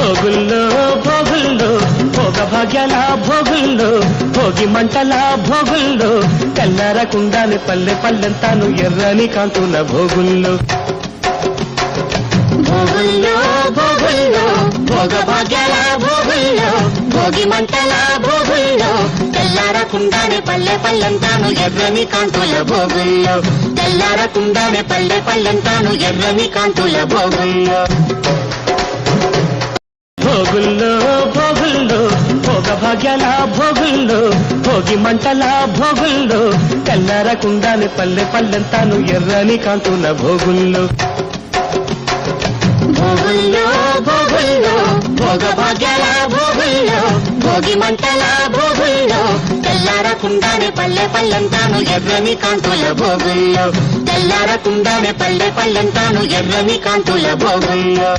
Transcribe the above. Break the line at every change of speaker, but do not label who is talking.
భోగుల్లో భోగుల్లో భోగ భాగ్యాల భోగుల్లో భోగి మంటల భోగుల్లో తెల్లారకుండానే పల్లె పల్లెంతాను ఎర్రని కాంతుల భోగుల్లో
భోగుల్లో భోగుల్లో భోగ భాగ్యాల భోగుల్లో భోగి మంటల భోగుల్లో తెల్లారకుండానే పల్లె పల్లెంతాను ఎర్రని కాంతుల భోగుల్లో తెల్లారకుండానే పల్లె పల్లెంతాను ఎర్రని కాంతుల భోగుల్లో
భోగుల్లో భోగుల్లో భోగ భాగ్యాల భోగుల్లో భోగి మంటల భోగుల్లో తెల్లారకుండానే పల్లె పల్లెంతాను ఎర్రని కాంతుల భోగుల్లో
భోగుల్లో భోగుల్లో భోగ భాగ్యాల భోగుల్లో భోగి మంటల భోగుల్లో తెల్లారకుండానే పల్లె పల్లెంతాను ఎర్రని కాంతుల భోగుల్లో తెల్లారకుండానే పల్లె పల్లెంతాను ఎర్రని కాంతుల భోగుల్లో